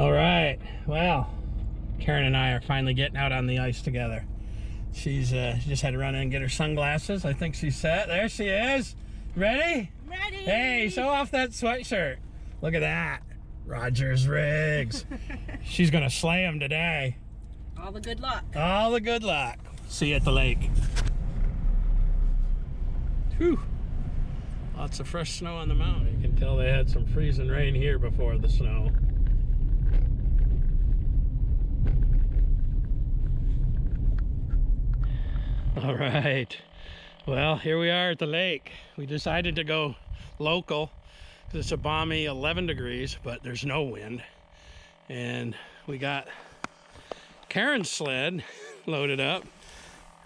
All right, well, Karen and I are finally getting out on the ice together. She's just had to run in and get her sunglasses. I think she's set. There she is. Ready? Ready. Hey, show off that sweatshirt. Look at that. Rogers rigs. She's gonna slay them today. All the good luck. All the good luck. See you at the lake. Whew. Lots of fresh snow on the mountain. You can tell they had some freezing rain here before the snow. All right, well, here we are at the lake. We decided to go local because it's a balmy 11 degrees, but there's no wind. And we got Karen's sled loaded up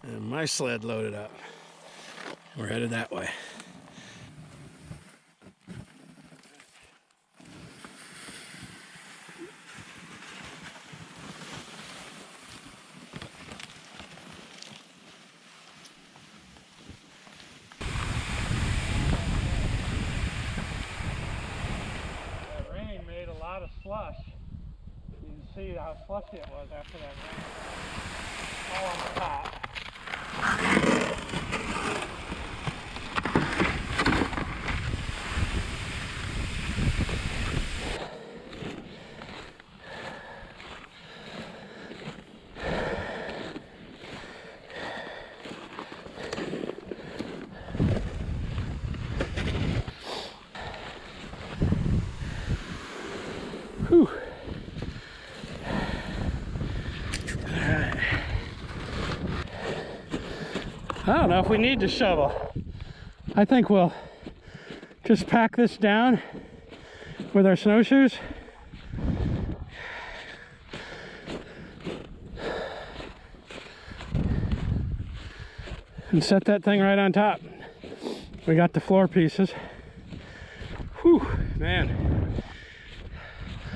and my sled loaded up. We're headed that way. Of slush. You can see how slushy it was after that rain. All on the top. Whew. Alright. I don't know if we need to shovel. I think we'll just pack this down with our snowshoes. And set that thing right on top. We got the floor pieces. Whew, man.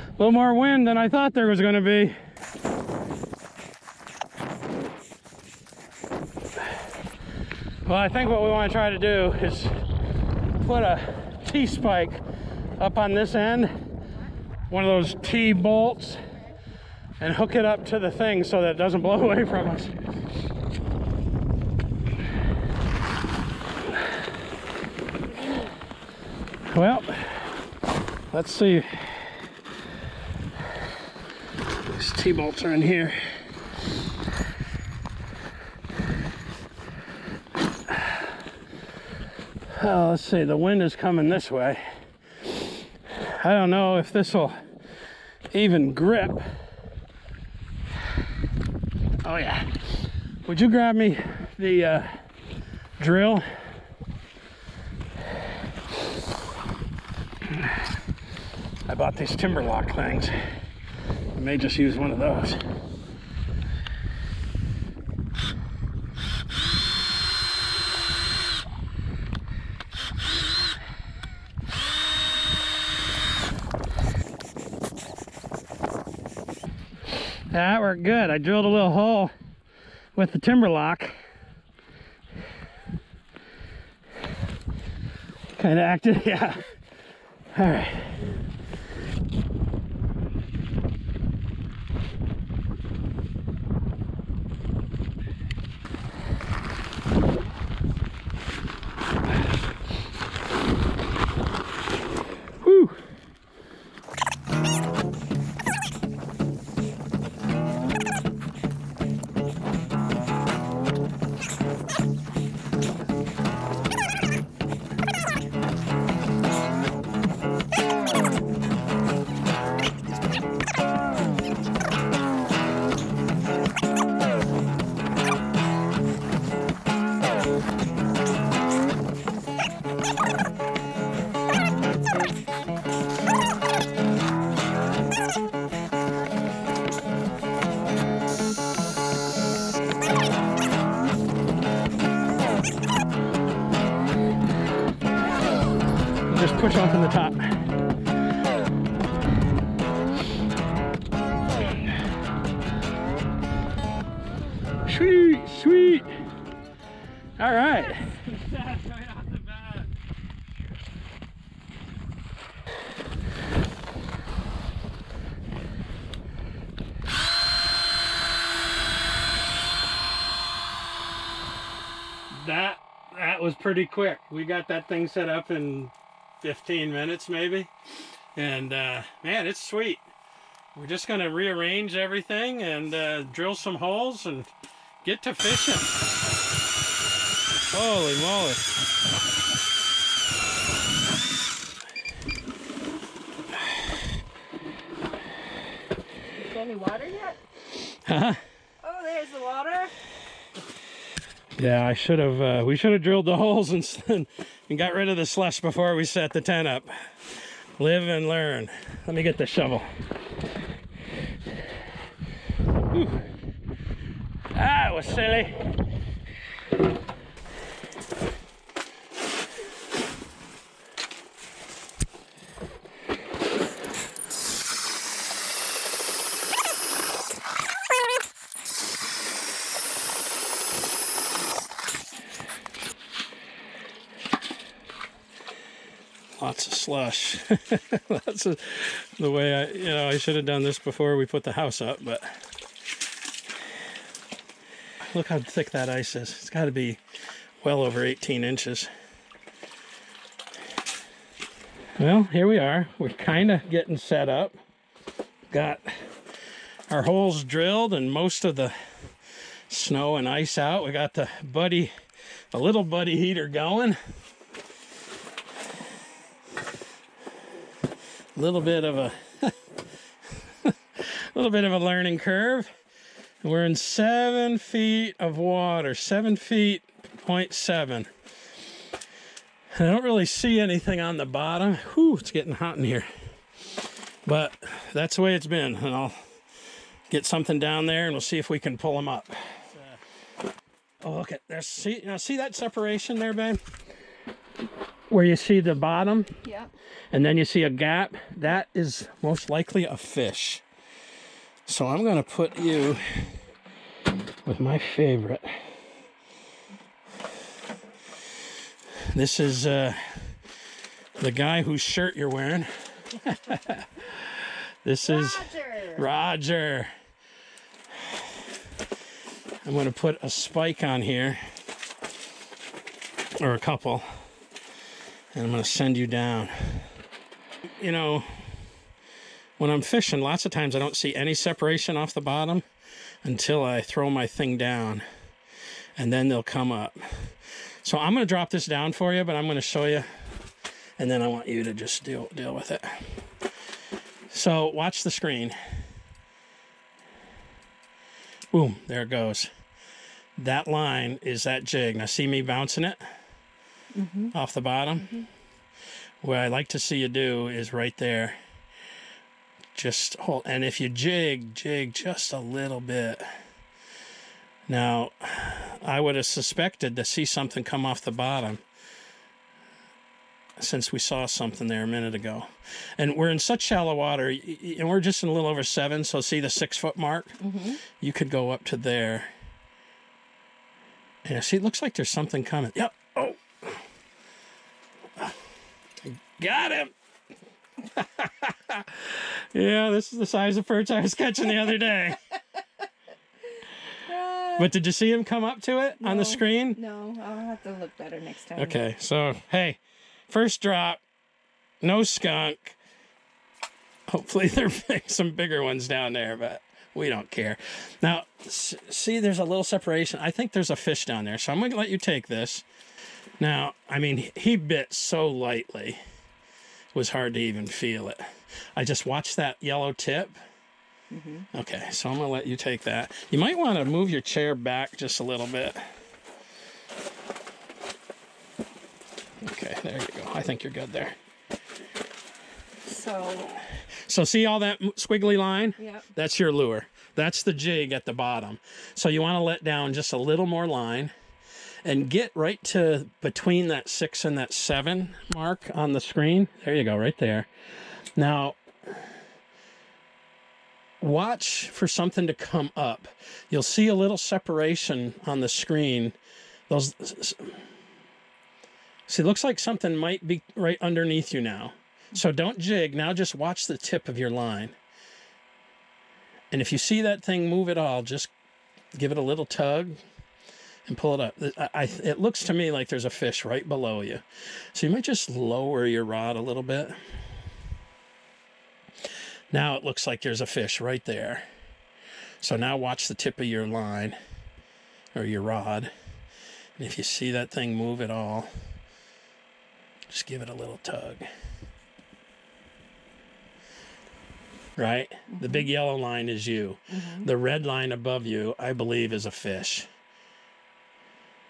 A little more wind than I thought there was going to be. Well, I think what we want to try to do is put a T-spike up on this end, one of those T-bolts, and hook it up to the thing so that it doesn't blow away from us. Well, let's see. These T-bolts are in here. Oh, let's see, the wind is coming this way. I don't know if this will even grip. Oh yeah. Would you grab me the drill? I bought these timber lock things. I may just use one of those. That worked good. I drilled a little hole with the timber lock. Kind of acted, yeah. All right. Just push off in the top. Sweet, sweet. All right. that was pretty quick. We got that thing set up in 15 minutes maybe. And man, it's sweet. We're just going to rearrange everything and drill some holes and get to fishing. Holy moly. Is there any water yet? Huh? Oh, there's the water. Yeah, I should have. We should have drilled the holes and got rid of the slush before we set the tent up. Live and learn. Let me get the shovel. Whew. Ah, it was silly. Lots of slush. That's the way I should have done this before we put the house up, but look how thick that ice is. It's got to be well over 18 inches. Well, here we are. We're kind of getting set up. Got our holes drilled and most of the snow and ice out. We got the little buddy heater going. Little bit of a learning curve. We're in 7 feet of water, 7 feet, 0.7. I don't really see anything on the bottom. Whew, it's getting hot in here. But that's the way it's been. And I'll get something down there and we'll see if we can pull them up. Oh, look at there. See that separation there, babe? Where you see the bottom? Yeah. And then you see a gap. That is most likely a fish. So I'm going to put you with my favorite. This is the guy whose shirt you're wearing. This is Roger. I'm going to put a spike on here, or a couple, and I'm going to send you down. You know, when I'm fishing, lots of times I don't see any separation off the bottom until I throw my thing down, and then they'll come up. So I'm going to drop this down for you, but I'm going to show you, and then I want you to just deal with it. So watch the screen. Boom, there it goes. That line is that jig. Now see me bouncing it off the bottom? What I like to see you do is right there. Just hold, and if you jig just a little bit. Now, I would have suspected to see something come off the bottom since we saw something there a minute ago. And we're in such shallow water, and we're just in a little over 7, so see the 6 foot mark? You could go up to there. And see, it looks like there's something coming. Yep. Oh. Got him. Yeah, this is the size of perch I was catching the other day. But did you see him come up to it on the screen? No, I'll have to look better next time. Okay, so, hey, first drop, no skunk. Hopefully there are some bigger ones down there, but we don't care. Now, see, there's a little separation. I think there's a fish down there, so I'm going to let you take this. Now, I mean, he bit so lightly. It was hard to even feel it. I just watched that yellow tip. Okay, so I'm going to let you take that. You might want to move your chair back just a little bit. Okay, there you go. I think you're good there. So see all that squiggly line? Yep. That's your lure. That's the jig at the bottom. So you want to let down just a little more line and get right to between that 6 and that 7 mark on the screen. There you go, right there. Now, watch for something to come up. You'll see a little separation on the screen. See, it looks like something might be right underneath you now. So don't jig. Now just watch the tip of your line. And if you see that thing move at all, just give it a little tug and pull it up. It looks to me like there's a fish right below you. So you might just lower your rod a little bit. Now it looks like there's a fish right there. So now watch the tip of your line or your rod. And if you see that thing move at all, just give it a little tug. Right? The big yellow line is you. The red line above you, I believe, is a fish.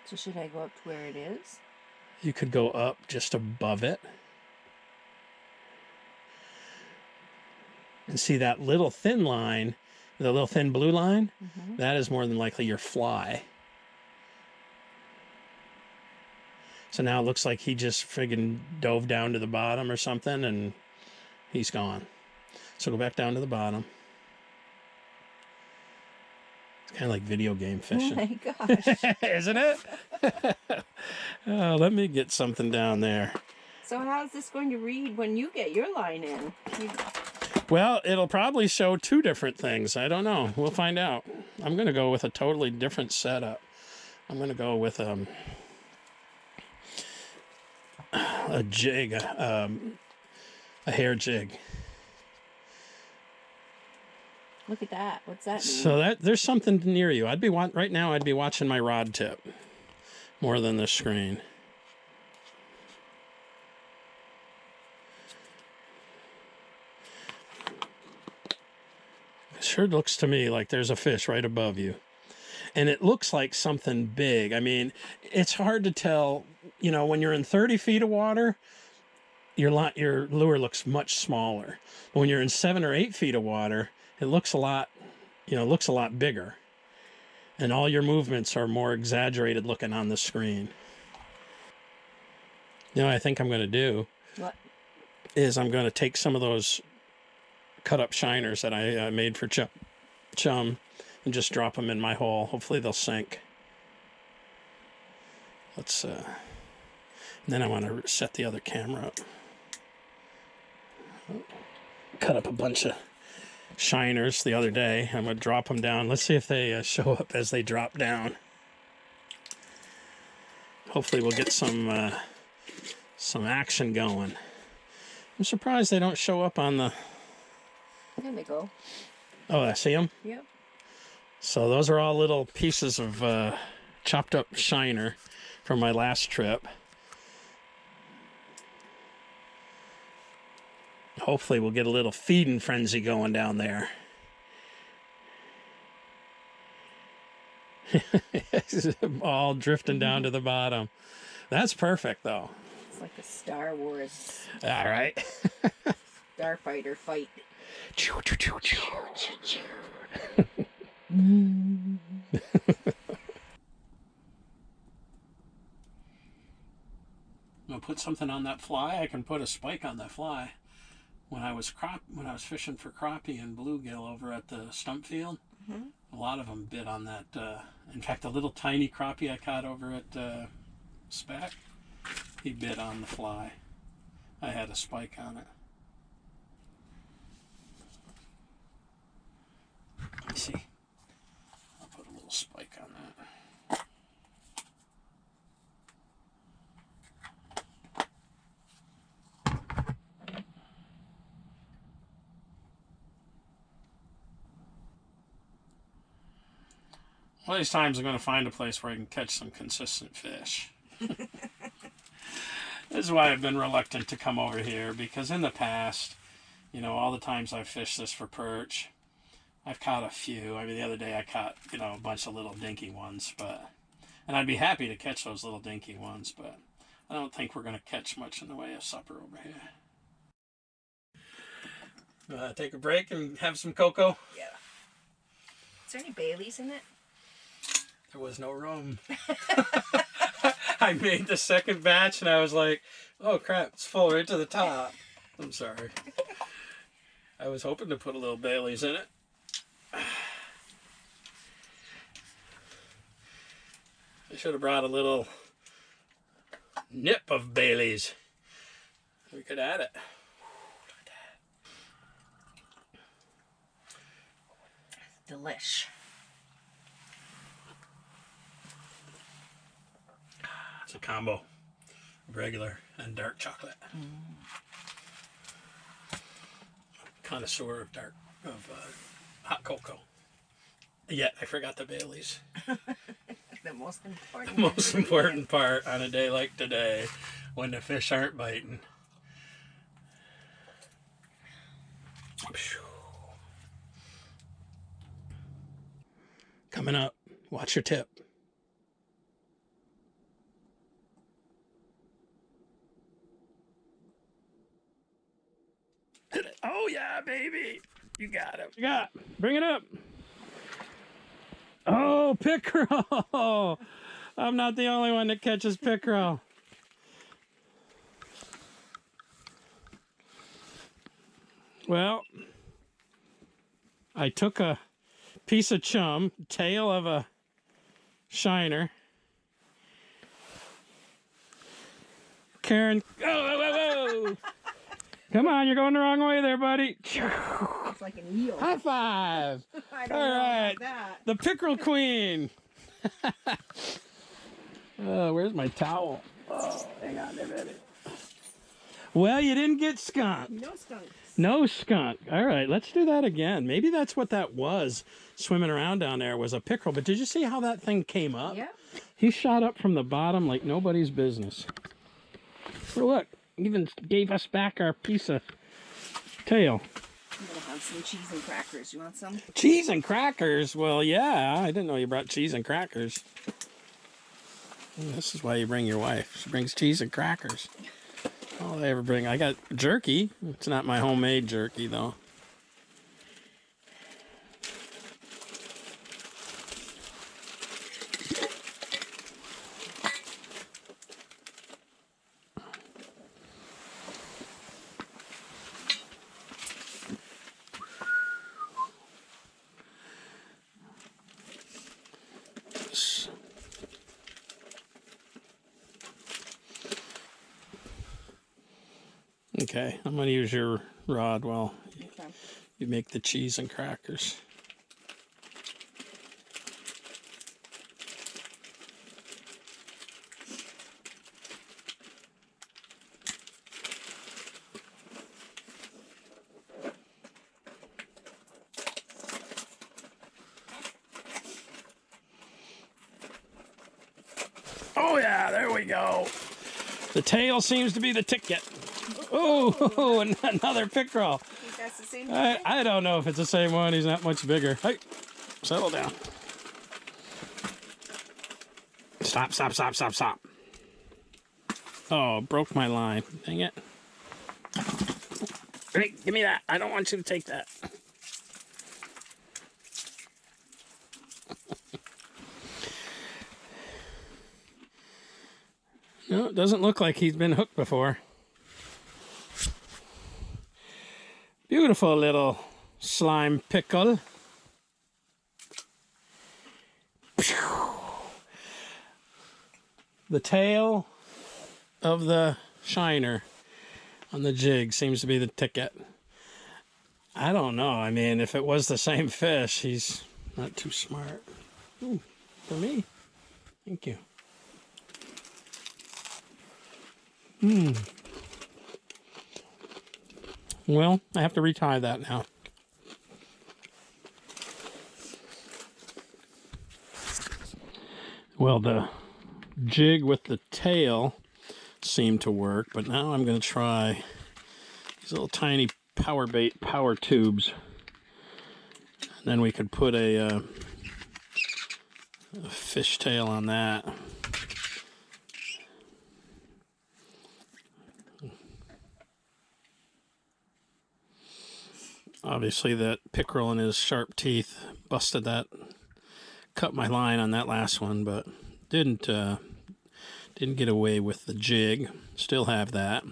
So should I go up to where it is? You could go up just above it. And see that little thin line, the little thin blue line? That is more than likely your fly. So now it looks like he just friggin' dove down to the bottom or something, and he's gone. So go back down to the bottom. It's kind of like video game fishing. Oh my gosh. Isn't it? Oh, let me get something down there. So how's this going to read when you get your line in? Well, it'll probably show two different things. I don't know. We'll find out. I'm going to go with a totally different setup. I'm going to go with a jig, a hair jig. Look at that. What's that mean? So there's something near you. Right now I'd be watching my rod tip more than the screen. It sure looks to me like there's a fish right above you. And it looks like something big. I mean, it's hard to tell, you know, when you're in 30 feet of water, your lure looks much smaller. But when you're in 7 or 8 feet of water, it looks a lot, looks a lot bigger. And all your movements are more exaggerated looking on the screen. You know what I think I'm going to do? What? Is I'm going to take some of those cut up shiners that I made for chum and just drop them in my hole. Hopefully they'll sink. Let's, and then I want to set the other camera up. Cut up a bunch of shiners the other day. I'm going to drop them down. Let's see if they show up as they drop down. Hopefully we'll get some action going. I'm surprised they don't show up on the... There they go. Oh, I see them? Yep. So those are all little pieces of chopped up shiner from my last trip. Hopefully we'll get a little feeding frenzy going down there. All drifting down to the bottom. That's perfect, though. It's like a Star Wars All right. starfighter fight. I'm gonna put something on that fly. I can put a spike on that fly. When I was fishing for crappie and bluegill over at the stump field, a lot of them bit on that. In fact, a little tiny crappie I caught over at Speck, he bit on the fly. I had a spike on it. Let's see. I'll put a little spike on that. One of these times I'm going to find a place where I can catch some consistent fish. This is why I've been reluctant to come over here, because in the past, all the times I've fished this for perch, I've caught a few. I mean, the other day I caught, a bunch of little dinky ones, and I'd be happy to catch those little dinky ones, but I don't think we're going to catch much in the way of supper over here. Take a break and have some cocoa? Yeah. Is there any Baileys in it? There was no room. I made the second batch and I was like, oh crap, it's full right to the top. I'm sorry. I was hoping to put a little Bailey's in it. I should have brought a little nip of Bailey's. We could add it. Look at that. Delish. It's a combo of regular and dark chocolate. Connoisseur of hot cocoa. Yet I forgot the Baileys. The most important. The most important part on a day like today, when the fish aren't biting. Coming up, watch your tip. Oh yeah, baby. You got him. You got it. Bring it up. Oh, pickerel. I'm not the only one that catches pickerel. Well, I took a piece of chum, tail of a shiner. Karen, whoa, whoa, whoa, whoa. Come on, you're going the wrong way there, buddy. It's like an eel. High five. I don't All know right, about that. the pickerel queen. Oh, where's my towel? Oh, hang on a minute. Well, you didn't get skunked. No skunks. No skunk. All right, let's do that again. Maybe that's what that was swimming around down there, was a pickerel. But did you see how that thing came up? Yeah. He shot up from the bottom like nobody's business. Well, look, even gave us back our piece of tail. I'm gonna have some cheese and crackers. You want some? Cheese and crackers? Well, yeah. I didn't know you brought cheese and crackers. Well, this is why you bring your wife. She brings cheese and crackers. All I ever bring. I got jerky. It's not my homemade jerky, though. Okay, I'm going to use your rod while you make the cheese and crackers. Oh yeah, there we go. The tail seems to be the ticket. Oh, another pickerel. Think that's the same one? I don't know if it's the same one. He's not much bigger. Hey, settle down. Stop, stop, stop, stop, stop. Oh, broke my line. Dang it. Hey, give me that. I don't want you to take that. No, it doesn't look like he's been hooked before. Beautiful little slime pickle. The tail of the shiner on the jig seems to be the ticket. I don't know. I mean, if it was the same fish, he's not too smart. Ooh, for me. Thank you. Well, I have to retie that now. Well, the jig with the tail seemed to work, but now I'm going to try these little tiny power bait power tubes. And then we could put a fish tail on that. Obviously that pickerel and his sharp teeth busted that, cut my line on that last one, but didn't get away with the jig. Still have that.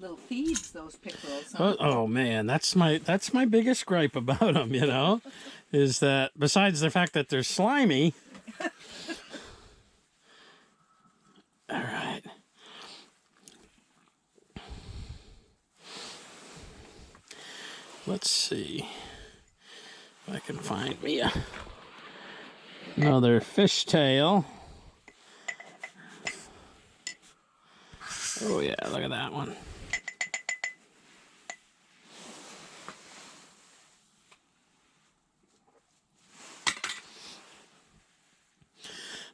Little thieves, those pickerels. Huh? Oh man, that's my biggest gripe about them, you know, is that besides the fact that they're slimy. All right. Let's see if I can find me another fishtail. Oh yeah, look at that one.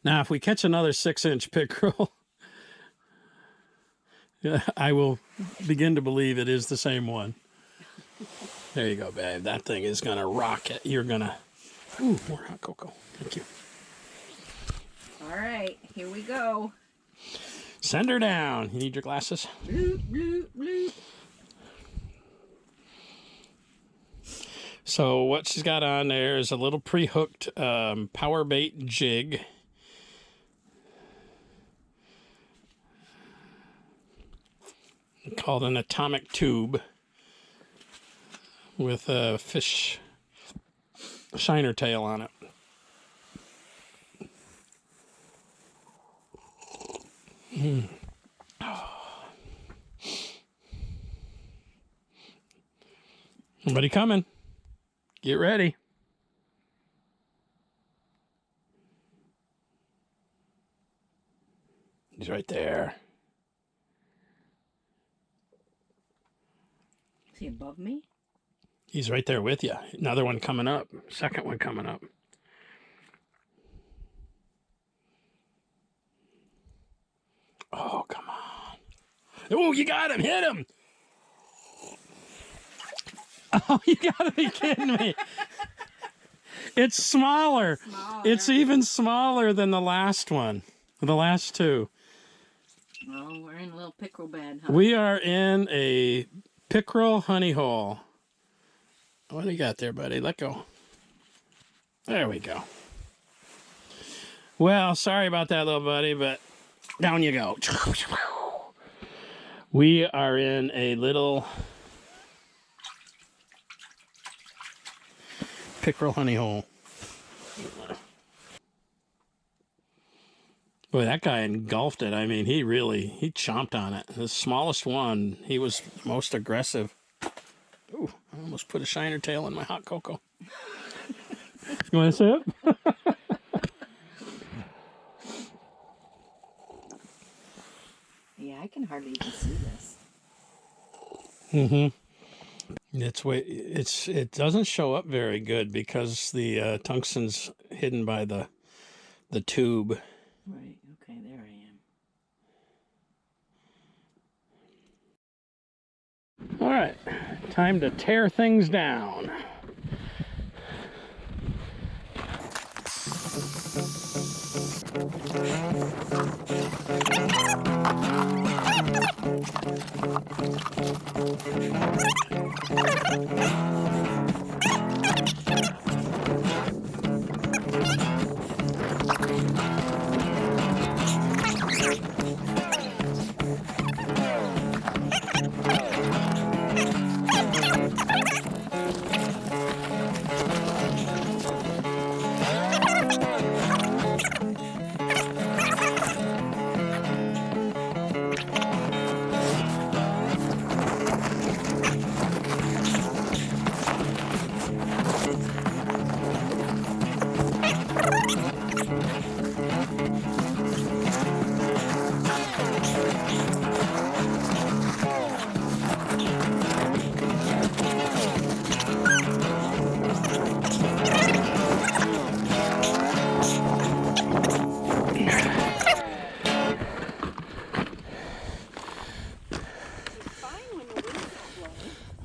Now, if we catch another 6-inch pickerel, I will begin to believe it is the same one. There you go, babe. That thing is going to rock it. You're going to... Ooh, more hot cocoa. Thank you. All right, here we go. Send her down. You need your glasses? Bloop, bloop, bloop. So what she's got on there is a little pre-hooked power bait jig. Called an atomic tube with a fish shiner tail on it. Somebody coming. Get ready. He's right there. Is he above me? He's right there with you. Another one coming up. Second one coming up. Oh, come on. Oh, you got him. Hit him. Oh, you gotta be kidding me. It's smaller. It's even smaller than the last one. The last two. Oh, we're in a little pickerel bed, huh? We are in a pickerel honey hole. What do you got there, buddy? Let go. There we go. Well, sorry about that, little buddy, but down you go. We are in a little pickerel honey hole. Boy, that guy engulfed it. I mean, he chomped on it. The smallest one, he was most aggressive. Ooh, I almost put a shiner tail in my hot cocoa. You want to sip? Yeah, I can hardly even see this. It doesn't show up very good because the tungsten's hidden by the tube. Right. Okay, there I am. All right, time to tear things down.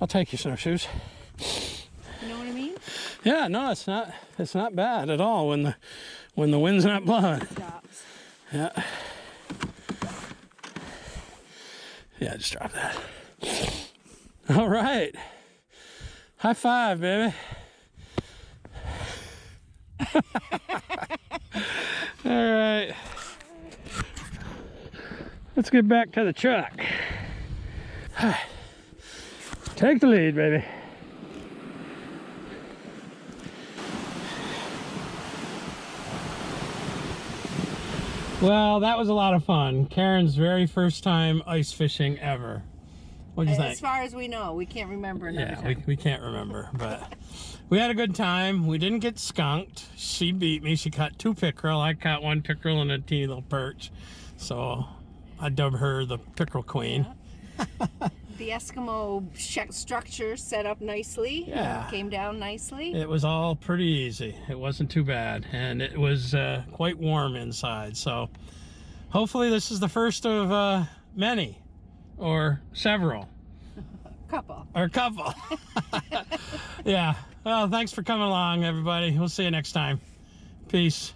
I'll take your snowshoes. You know what I mean? Yeah, no, it's not bad at all when the wind's not blowing. Stops. Yeah. Yeah, just drop that. All right. High five, baby. All right. Let's get back to the truck. Take the lead, baby. Well, that was a lot of fun. Karen's very first time ice fishing ever. What'd you think? As far as we know, we can't remember another Yeah, time. we can't remember, but we had a good time. We didn't get skunked. She beat me. She caught 2 pickerel. I caught 1 pickerel and a teeny little perch. So I dubbed her the pickerel queen. The Eskimo structure set up nicely. Yeah. Came down nicely. It was all pretty easy. It wasn't too bad. And it was quite warm inside. So hopefully this is the first of many or several. Couple. Or a couple. Yeah. Well, thanks for coming along, everybody. We'll see you next time. Peace.